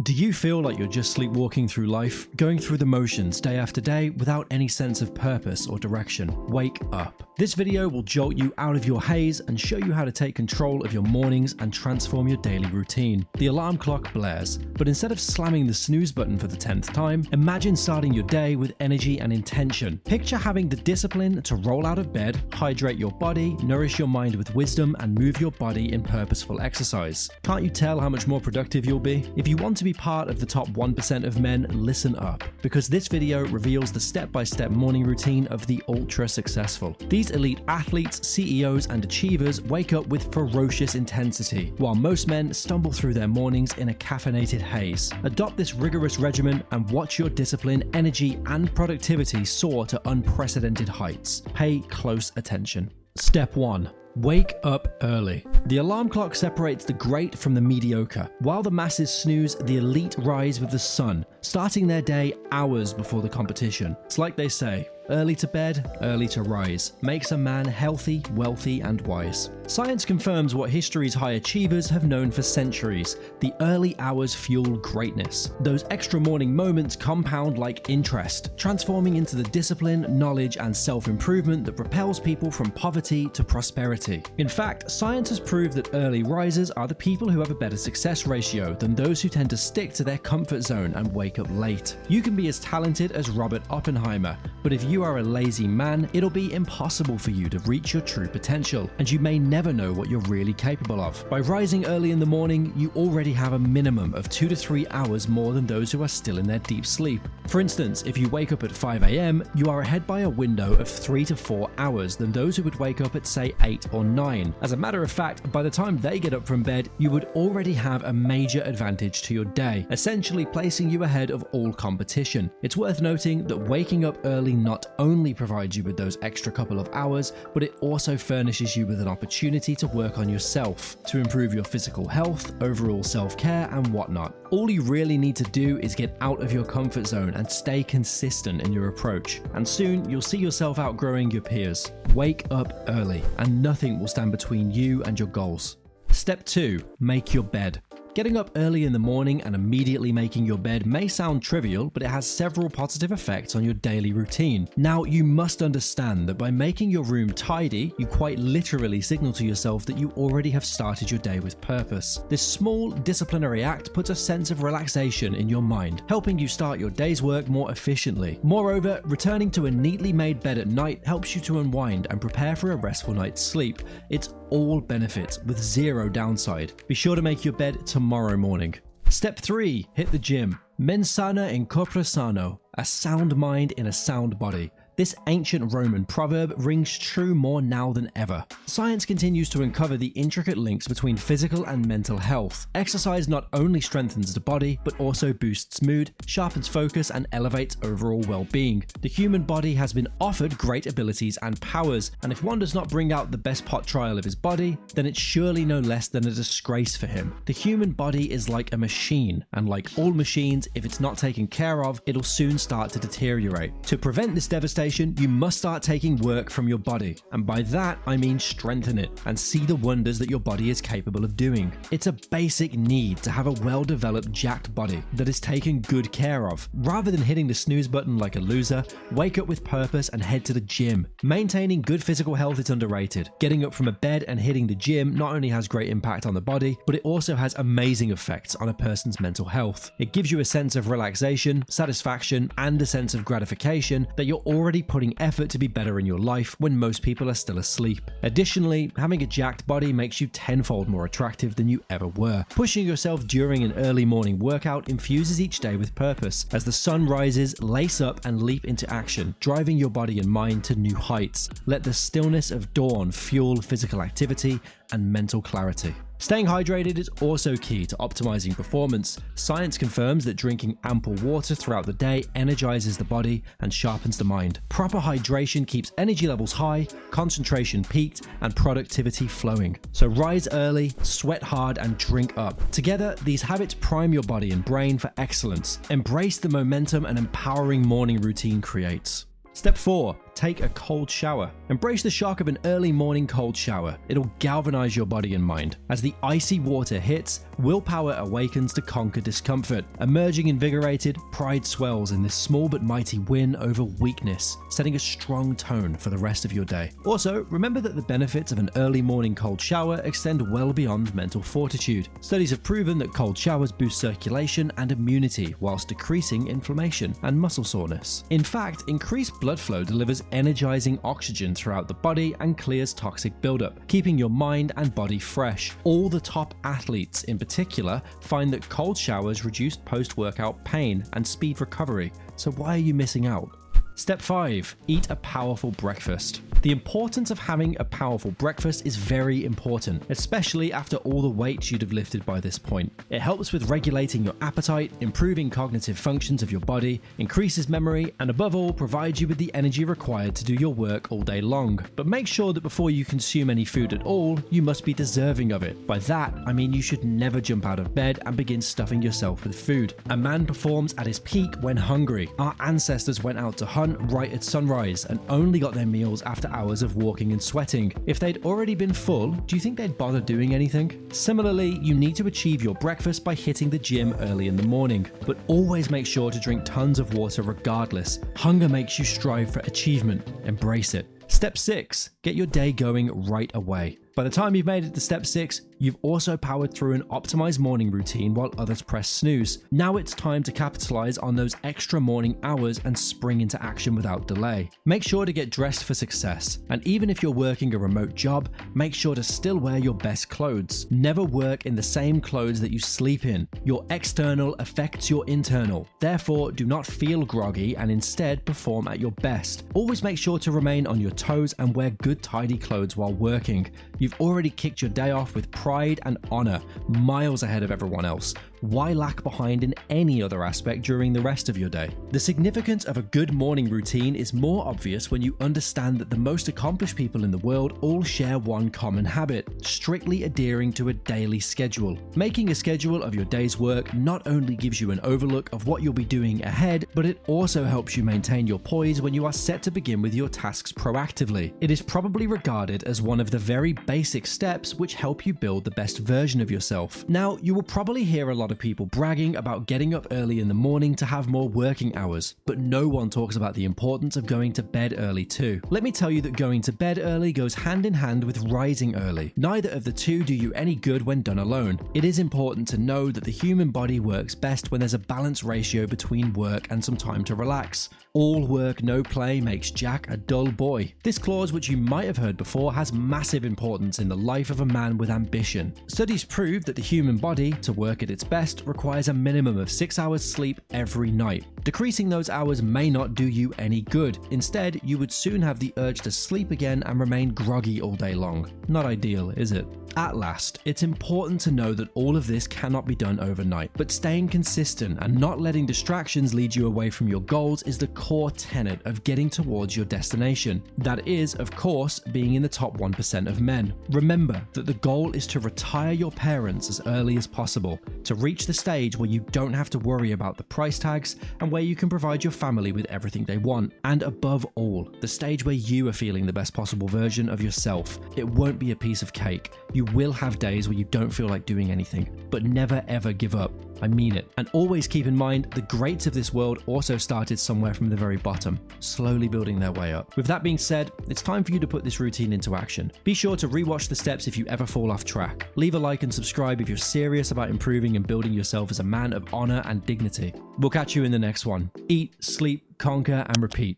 Do you feel like you're just sleepwalking through life, going through the motions day after day without any sense of purpose or direction? Wake up. This video will jolt you out of your haze and show you how to take control of your mornings and transform your daily routine. The alarm clock blares, but instead of slamming the snooze button for the 10th time, imagine starting your day with energy and intention. Picture having the discipline to roll out of bed, hydrate your body, nourish your mind with wisdom, and move your body in purposeful exercise. Can't you tell how much more productive you'll be? If you want to be part of the top 1% of men, listen up, because this video reveals the step-by-step morning routine of the ultra successful. These elite athletes, CEOs, and achievers wake up with ferocious intensity, while most men stumble through their mornings in a caffeinated haze. Adopt this rigorous regimen and watch your discipline, energy, and productivity soar to unprecedented heights. Pay close attention. Step 1. Wake up early. The alarm clock separates the great from the mediocre. While the masses snooze, the elite rise with the sun, starting their day hours before the competition. It's like they say, early to bed, early to rise, makes a man healthy, wealthy, and wise. Science confirms what history's high achievers have known for centuries. The early hours fuel greatness. Those extra morning moments compound like interest, transforming into the discipline, knowledge, and self-improvement that propels people from poverty to prosperity. In fact, science has proved that early risers are the people who have a better success ratio than those who tend to stick to their comfort zone and wake up late. You can be as talented as Robert Oppenheimer, but if you are a lazy man, it'll be impossible for you to reach your true potential, and you may never know what you're really capable of. By rising early in the morning, you already have a minimum of 2 to 3 hours more than those who are still in their deep sleep. For instance, if you wake up at 5 a.m., you are ahead by a window of 3 to 4 hours than those who would wake up at, say, 8 or 9. As a matter of fact, by the time they get up from bed, you would already have a major advantage to your day, essentially placing you ahead of all competition. It's worth noting that waking up early not only provides you with those extra couple of hours, but it also furnishes you with an opportunity to work on yourself, to improve your physical health, overall self-care, and whatnot. All you really need to do is get out of your comfort zone and stay consistent in your approach, and soon you'll see yourself outgrowing your peers. Wake up early, and nothing will stand between you and your goals. Step 2. Make your bed. Getting up early in the morning and immediately making your bed may sound trivial, but it has several positive effects on your daily routine. Now, you must understand that by making your room tidy, you quite literally signal to yourself that you already have started your day with purpose. This small disciplinary act puts a sense of relaxation in your mind, helping you start your day's work more efficiently. Moreover, returning to a neatly made bed at night helps you to unwind and prepare for a restful night's sleep. It's all benefits with zero downside. Be sure to make your bed tomorrow morning. Step 3. Hit the gym. Mens sana in corpore sano. A sound mind in a sound body. This ancient Roman proverb rings true more now than ever. Science continues to uncover the intricate links between physical and mental health. Exercise not only strengthens the body, but also boosts mood, sharpens focus, and elevates overall well-being. The human body has been offered great abilities and powers, and if one does not bring out the best pot trial of his body, then it's surely no less than a disgrace for him. The human body is like a machine, and like all machines, if it's not taken care of, it'll soon start to deteriorate. To prevent this devastation, you must start taking work from your body, and by that I mean strengthen it and see the wonders that your body is capable of doing. It's a basic need to have a well-developed jacked body that is taken good care of. Rather than hitting the snooze button like a loser, wake up with purpose and head to the gym. Maintaining good physical health is underrated. Getting up from a bed and hitting the gym not only has great impact on the body, but it also has amazing effects on a person's mental health. It gives you a sense of relaxation, satisfaction, and a sense of gratification that you're already putting effort to be better in your life when most people are still asleep. Additionally, having a jacked body makes you tenfold more attractive than you ever were. Pushing yourself during an early morning workout infuses each day with purpose. As the sun rises, lace up and leap into action, driving your body and mind to new heights. Let the stillness of dawn fuel physical activity and mental clarity. Staying hydrated is also key to optimizing performance. Science confirms that drinking ample water throughout the day energizes the body and sharpens the mind. Proper hydration keeps energy levels high, concentration peaked, and productivity flowing. So rise early, sweat hard, and drink up. Together, these habits prime your body and brain for excellence. Embrace the momentum an empowering morning routine creates. Step 4. take a cold shower. Embrace the shock of an early morning cold shower. It'll galvanize your body and mind. As the icy water hits, willpower awakens to conquer discomfort. Emerging invigorated, pride swells in this small but mighty win over weakness, setting a strong tone for the rest of your day. Also, remember that the benefits of an early morning cold shower extend well beyond mental fortitude. Studies have proven that cold showers boost circulation and immunity whilst decreasing inflammation and muscle soreness. In fact, increased blood flow delivers energizing oxygen throughout the body and clears toxic buildup, keeping your mind and body fresh. All the top athletes in particular find that cold showers reduce post-workout pain and speed recovery, so why are you missing out? Step 5. Eat a powerful breakfast. The importance of having a powerful breakfast is very important, especially after all the weight you'd have lifted by this point. It helps with regulating your appetite, improving cognitive functions of your body, increases memory, and above all, provides you with the energy required to do your work all day long. But make sure that before you consume any food at all, you must be deserving of it. By that, I mean you should never jump out of bed and begin stuffing yourself with food. A man performs at his peak when hungry. Our ancestors went out to hunt right at sunrise and only got their meals after hours of walking and sweating. If they'd already been full, do you think they'd bother doing anything? Similarly, you need to achieve your breakfast by hitting the gym early in the morning, but always make sure to drink tons of water regardless. Hunger makes you strive for achievement. Embrace it. Step 6. Get your day going right away. By the time you've made it to step 6, you've also powered through an optimized morning routine while others press snooze. Now it's time to capitalize on those extra morning hours and spring into action without delay. Make sure to get dressed for success, and even if you're working a remote job, make sure to still wear your best clothes. Never work in the same clothes that you sleep in. Your external affects your internal. Therefore, do not feel groggy and instead perform at your best. Always make sure to remain on your toes and wear good tidy clothes while working. You've already kicked your day off with pride and honor, miles ahead of everyone else. Why lag behind in any other aspect during the rest of your day? The significance of a good morning routine is more obvious when you understand that the most accomplished people in the world all share one common habit: strictly adhering to a daily schedule. Making a schedule of your day's work not only gives you an overlook of what you'll be doing ahead, but it also helps you maintain your poise when you are set to begin with your tasks proactively. It is probably regarded as one of the very basic steps which help you build the best version of yourself. Now, you will probably hear a lot of people bragging about getting up early in the morning to have more working hours, but no one talks about the importance of going to bed early too. Let me tell you that going to bed early goes hand in hand with rising early. Neither of the two do you any good when done alone. It is important to know that the human body works best when there's a balanced ratio between work and some time to relax. All work, no play makes Jack a dull boy. This clause, which you might have heard before, has massive importance in the life of a man with ambition. Studies prove that the human body, to work at its best, requires a minimum of 6 hours sleep every night. Decreasing those hours may not do you any good. Instead, you would soon have the urge to sleep again and remain groggy all day long. Not ideal, is it? At last, it's important to know that all of this cannot be done overnight, but staying consistent and not letting distractions lead you away from your goals is the core tenet of getting towards your destination. That is, of course, being in the top 1% of men. Remember that the goal is to retire your parents as early as possible, to reach the stage where you don't have to worry about the price tags and where you can provide your family with everything they want. And above all, the stage where you are feeling the best possible version of yourself. It won't be a piece of cake. You will have days where you don't feel like doing anything, but never ever give up. I mean it. And always keep in mind, the greats of this world also started somewhere from the very bottom, slowly building their way up. With that being said, it's time for you to put this routine into action. Be sure to rewatch the steps if you ever fall off track. Leave a like and subscribe if you're serious about improving and building yourself as a man of honor and dignity. We'll catch you in the next one. Eat, sleep, conquer, and repeat.